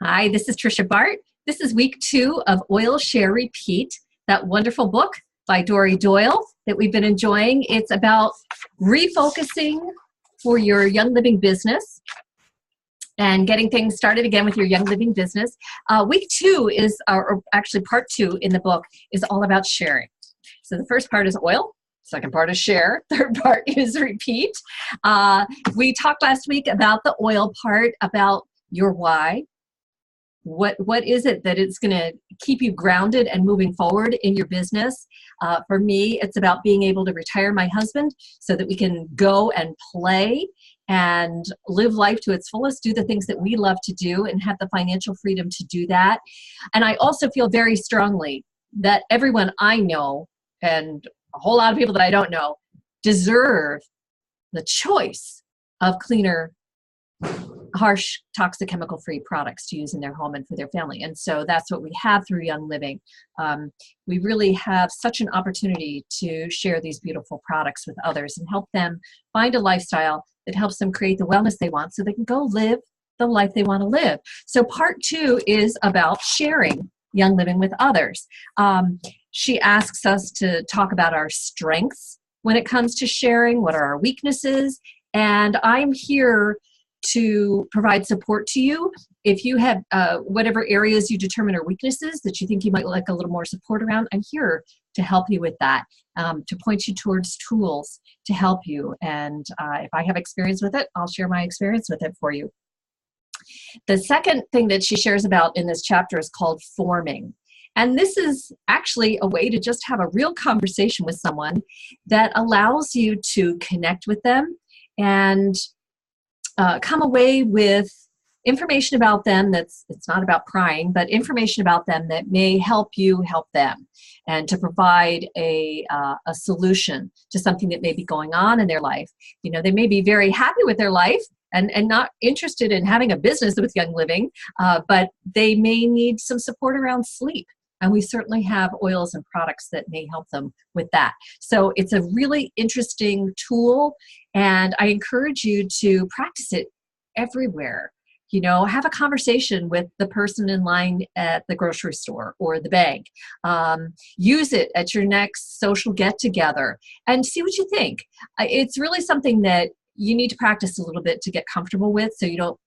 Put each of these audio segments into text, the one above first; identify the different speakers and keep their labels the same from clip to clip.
Speaker 1: Hi, this is Trisha Bart. This is week 2 of Oil, Share, Repeat, that wonderful book by Dory Doyle that we've been enjoying. It's about refocusing for your Young Living business and getting things started again with your Young Living business. Week 2 is, or actually part 2 in the book, is all about sharing. So the first part is oil. Second part is share. Third part is repeat. We talked last week about the oil part, about your why. What is it that it's going to keep you grounded and moving forward in your business? For me, it's about being able to retire my husband so that we can go and play and live life to its fullest, do the things that we love to do and have the financial freedom to do that. And I also feel very strongly that everyone I know and a whole lot of people that I don't know deserve the choice of cleaner, harsh, toxic, chemical-free products to use in their home and for their family. And so that's what we have through Young Living. We really have such an opportunity to share these beautiful products with others and help them find a lifestyle that helps them create the wellness they want so they can go live the life they want to live. So part 2 is about sharing Young Living with others. She asks us to talk about our strengths when it comes to sharing, what are our weaknesses, and I'm here to provide support to you. If you have whatever areas you determine are weaknesses that you think you might like a little more support around, I'm here to help you with that, to point you towards tools to help you. And if I have experience with it, I'll share my experience with it for you. The second thing that she shares about in this chapter is called forming. And this is actually a way to just have a real conversation with someone that allows you to connect with them and come away with information about them it's not about prying, but information about them that may help you help them, and to provide a solution to something that may be going on in their life. You know, they may be very happy with their life and not interested in having a business with Young Living, but they may need some support around sleep. And we certainly have oils and products that may help them with that. So it's a really interesting tool, and I encourage you to practice it everywhere. You know, have a conversation with the person in line at the grocery store or the bank. Use it at your next social get-together and see what you think. It's really something that you need to practice a little bit to get comfortable with, so you don't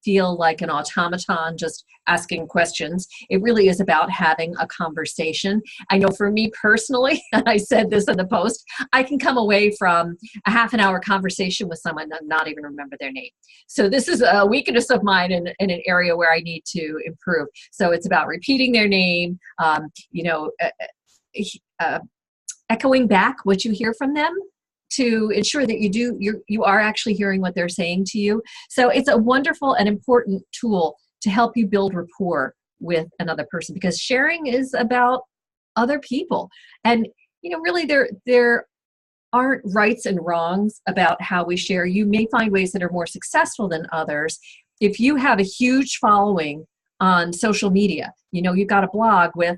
Speaker 1: feel like an automaton just asking questions. It really is about having a conversation. I know for me personally, and I said this in the post, I can come away from a half an hour conversation with someone and not even remember their name. So this is a weakness of mine in an area where I need to improve. So it's about repeating their name, echoing back what you hear from them, to ensure that you are actually hearing what they're saying to you. So it's a wonderful and important tool to help you build rapport with another person, because sharing is about other people. And you know, really there aren't rights and wrongs about how we share. You may find ways that are more successful than others. If you have a huge following on social media, you know, you've got a blog with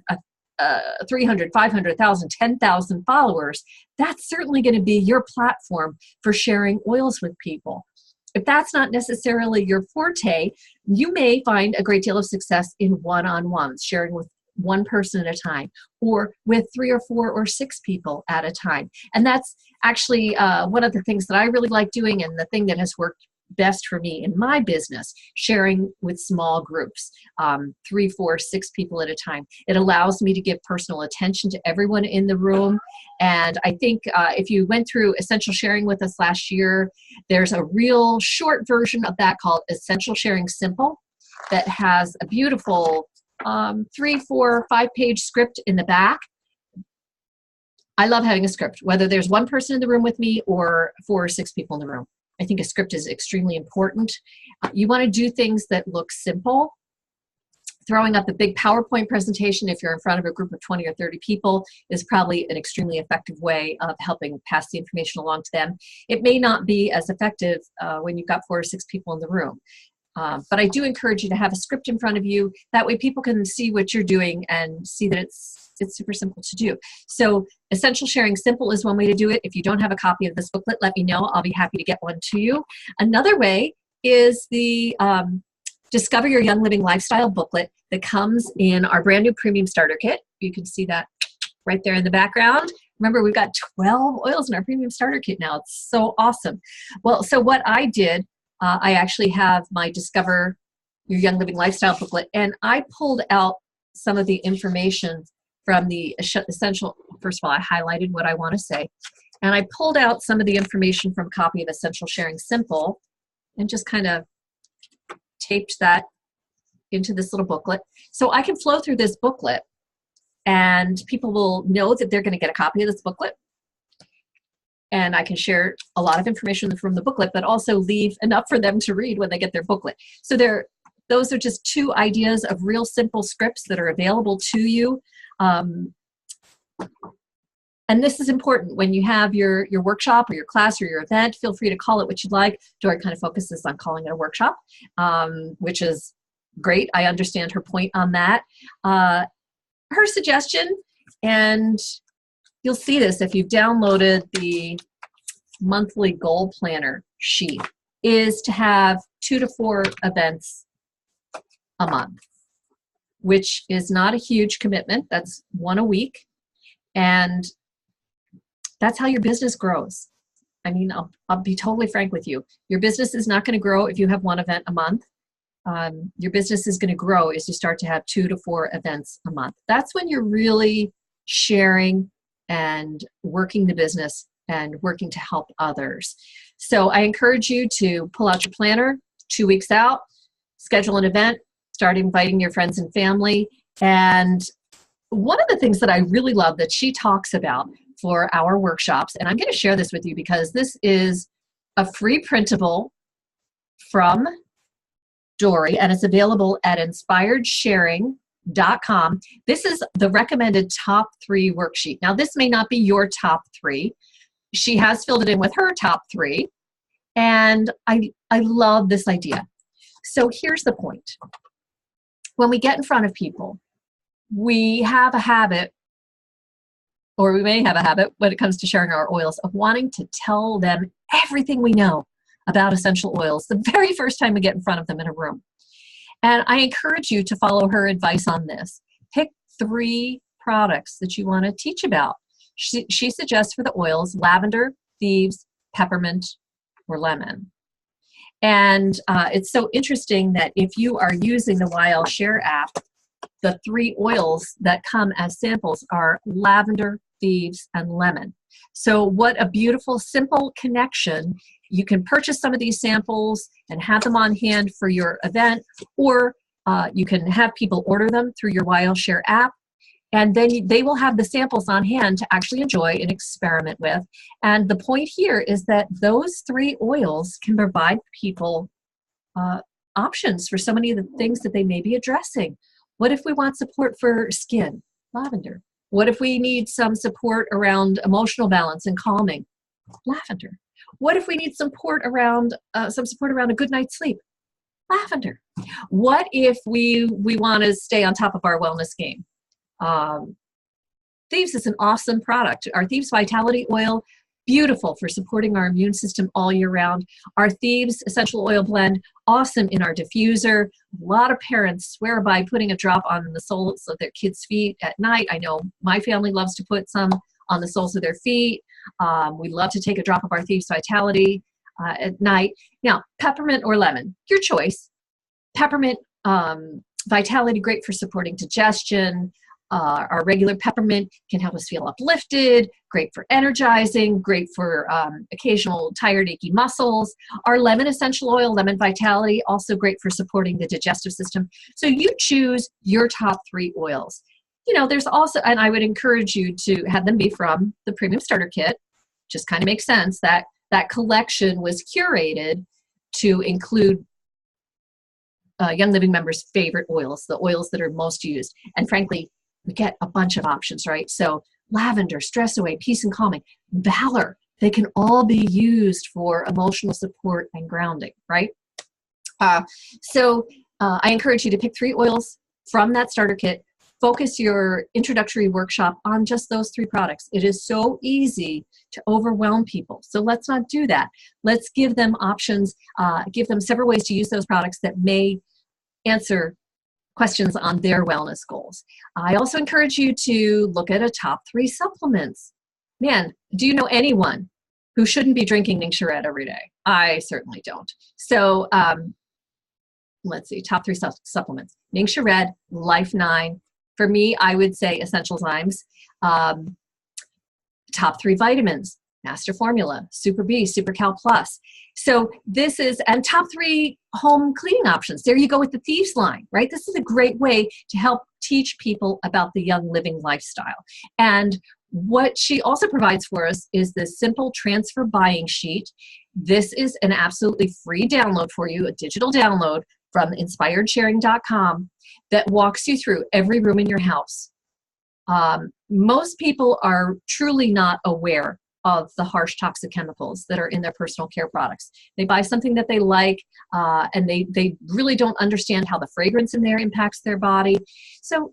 Speaker 1: 300, 500,000, 10,000 followers, that's certainly going to be your platform for sharing oils with people. If that's not necessarily your forte, you may find a great deal of success in one-on-ones, sharing with one person at a time, or with 3 or 4 or 6 people at a time. And that's actually one of the things that I really like doing, and the thing that has worked best for me in my business, sharing with small groups, 3, 4, 6 people at a time. It allows me to give personal attention to everyone in the room. And I think if you went through Essential Sharing with us last year, there's a real short version of that called Essential Sharing Simple that has a beautiful 3, 4, 5-page script in the back. I love having a script, whether there's one person in the room with me or 4 or 6 people in the room. I think a script is extremely important. You want to do things that look simple. Throwing up a big PowerPoint presentation if you're in front of a group of 20 or 30 people is probably an extremely effective way of helping pass the information along to them. It may not be as effective when you've got 4 or 6 people in the room. But I do encourage you to have a script in front of you. That way people can see what you're doing and see that it's super simple to do. So Essential Sharing Simple is one way to do it. If you don't have a copy of this booklet, let me know. I'll be happy to get one to you. Another way is the Discover Your Young Living Lifestyle booklet that comes in our brand new premium starter kit. You can see that right there in the background. Remember, we've got 12 oils in our premium starter kit now. It's so awesome. Well, so what I did, I actually have my Discover Your Young Living Lifestyle booklet, and I pulled out some of the information from the essential. First of all, I highlighted what I want to say, and I pulled out some of the information from a copy of Essential Sharing Simple and just kind of taped that into this little booklet. So I can flow through this booklet and people will know that they're going to get a copy of this booklet. And I can share a lot of information from the booklet, but also leave enough for them to read when they get their booklet. So those are just two ideas of real simple scripts that are available to you. And this is important when you have your workshop or your class or your event. Feel free to call it what you'd like. Dory kind of focuses on calling it a workshop, which is great. I understand her point on that. Her suggestion, and you'll see this if you've downloaded the monthly goal planner sheet, is to have 2 to 4 events a month, which is not a huge commitment. That's 1 a week. And that's how your business grows. I mean, I'll be totally frank with you. Your business is not going to grow if you have 1 event a month. Your business is going to grow as you start to have 2 to 4 events a month. That's when you're really sharing and working the business and working to help others. So I encourage you to pull out your planner 2 weeks out, schedule an event, start inviting your friends and family. And one of the things that I really love that she talks about for our workshops, and I'm going to share this with you because this is a free printable from Dory, and it's available at inspiredsharing.com. This is the recommended top 3 worksheet. Now, this may not be your top 3. She has filled it in with her top 3, and I love this idea. So here's the point. When we get in front of people, we have a habit, or we may have a habit when it comes to sharing our oils, of wanting to tell them everything we know about essential oils the very first time we get in front of them in a room. And I encourage you to follow her advice on this. Pick 3 products that you want to teach about. She suggests for the oils, lavender, thieves, peppermint, or lemon. And it's so interesting that if you are using the YL app, the 3 oils that come as samples are lavender, thieves, and lemon. So what a beautiful, simple connection. You can purchase some of these samples and have them on hand for your event, or you can have people order them through your YL app, and then they will have the samples on hand to actually enjoy and experiment with. And the point here is that those 3 oils can provide people options for so many of the things that they may be addressing. What if we want support for skin? Lavender. What if we need some support around emotional balance and calming? Lavender. What if we need some support around a good night's sleep? Lavender. What if we want to stay on top of our wellness game? Thieves is an awesome product. Our Thieves Vitality Oil, beautiful for supporting our immune system all year round. Our Thieves Essential Oil Blend, awesome in our diffuser. A lot of parents swear by putting a drop on the soles of their kids' feet at night. I know my family loves to put some on the soles of their feet. We love to take a drop of our Thieves Vitality at night. Now, peppermint or lemon, your choice. Peppermint Vitality, great for supporting digestion. Our regular peppermint can help us feel uplifted, great for energizing, great for occasional tired, achy muscles. Our lemon essential oil, lemon vitality, also great for supporting the digestive system. So you choose your top 3 oils. You know, there's also, and I would encourage you to have them be from the Premium Starter Kit. Just kind of makes sense that that collection was curated to include Young Living members' favorite oils, the oils that are most used. And frankly, we get a bunch of options, right? So lavender, stress away, peace and calming, valor, they can all be used for emotional support and grounding, right? So I encourage you to pick 3 oils from that starter kit. Focus your introductory workshop on just those 3 products. It is so easy to overwhelm people. So let's not do that. Let's give them options, give them several ways to use those products that may answer questions on their wellness goals. I also encourage you to look at a top 3 supplements. Man, do you know anyone who shouldn't be drinking Ningxia Red every day? I certainly don't. So let's see, top 3 supplements. Ningxia Red, Life 9. For me, I would say Essential Zymes. Top 3 vitamins, Master Formula, Super B, Super Cal Plus. So this is, and top 3 home cleaning options. There you go with the thieves line, right? This is a great way to help teach people about the young living lifestyle. And what she also provides for us is this simple transfer buying sheet. This is an absolutely free download for you, a digital download from inspiredsharing.com that walks you through every room in your house. Most people are truly not aware of the harsh toxic chemicals that are in their personal care products. They buy something that they like, and they really don't understand how the fragrance in there impacts their body. So,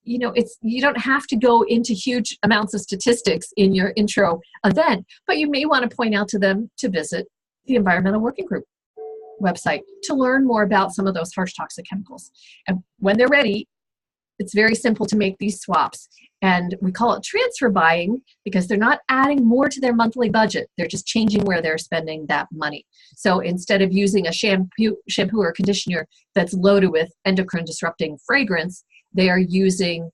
Speaker 1: you know, you don't have to go into huge amounts of statistics in your intro event, but you may want to point out to them to visit the Environmental Working Group website to learn more about some of those harsh toxic chemicals. And when they're ready, it's very simple to make these swaps. And we call it transfer buying because they're not adding more to their monthly budget. They're just changing where they're spending that money. So instead of using a shampoo or conditioner that's loaded with endocrine disrupting fragrance, they are using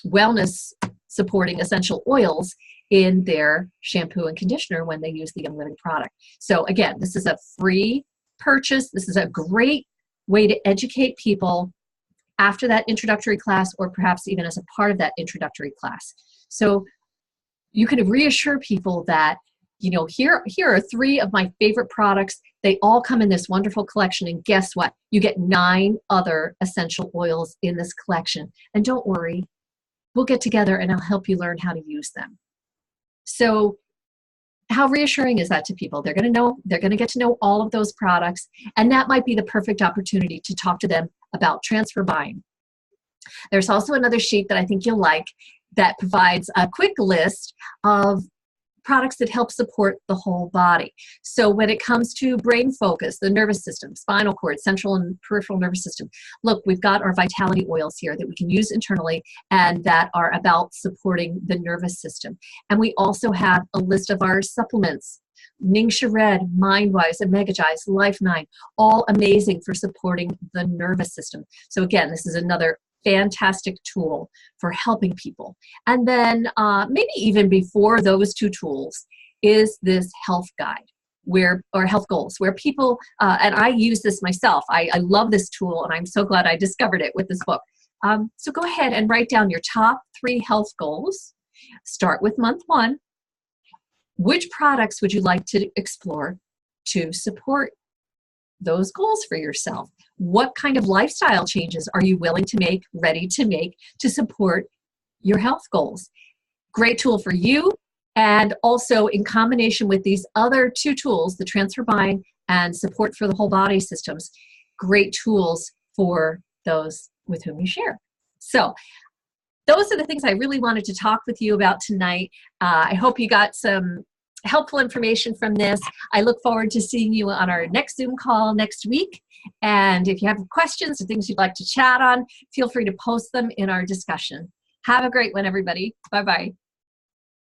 Speaker 1: wellness supporting essential oils in their shampoo and conditioner when they use the Young Living product. So again, this is a free purchase. This is a great way to educate people after that introductory class, or perhaps even as a part of that introductory class. So you can reassure people that, you know, here are 3 of my favorite products. They all come in this wonderful collection. And guess what? You get 9 other essential oils in this collection. And don't worry, we'll get together and I'll help you learn how to use them. So how reassuring is that to people? They're going to get to know all of those products, and that might be the perfect opportunity to talk to them about transfer buying. There's also another sheet that I think you'll like that provides a quick list of products that help support the whole body. So when it comes to brain focus, the nervous system, spinal cord, central and peripheral nervous system, look, we've got our vitality oils here that we can use internally and that are about supporting the nervous system. And we also have a list of our supplements, Ningxia Red, MindWise, Omega-Gize, Life 9, all amazing for supporting the nervous system. So again, this is another fantastic tool for helping people. And then maybe even before those 2 tools is this health guide or health goals where people, and I use this myself. I love this tool and I'm so glad I discovered it with this book. So go ahead and write down your top 3 health goals. Start with month 1. Which products would you like to explore to support those goals for yourself? What kind of lifestyle changes are you willing to make, ready to make to support your health goals? Great tool for you, and also in combination with these other 2 tools, the transfer buying and support for the whole body systems, great tools for those with whom you share. So those are the things I really wanted to talk with you about tonight. I hope you got some helpful information from this. I look forward to seeing you on our next Zoom call next week. And if you have questions or things you'd like to chat on, feel free to post them in our discussion. Have a great one, everybody. Bye-bye.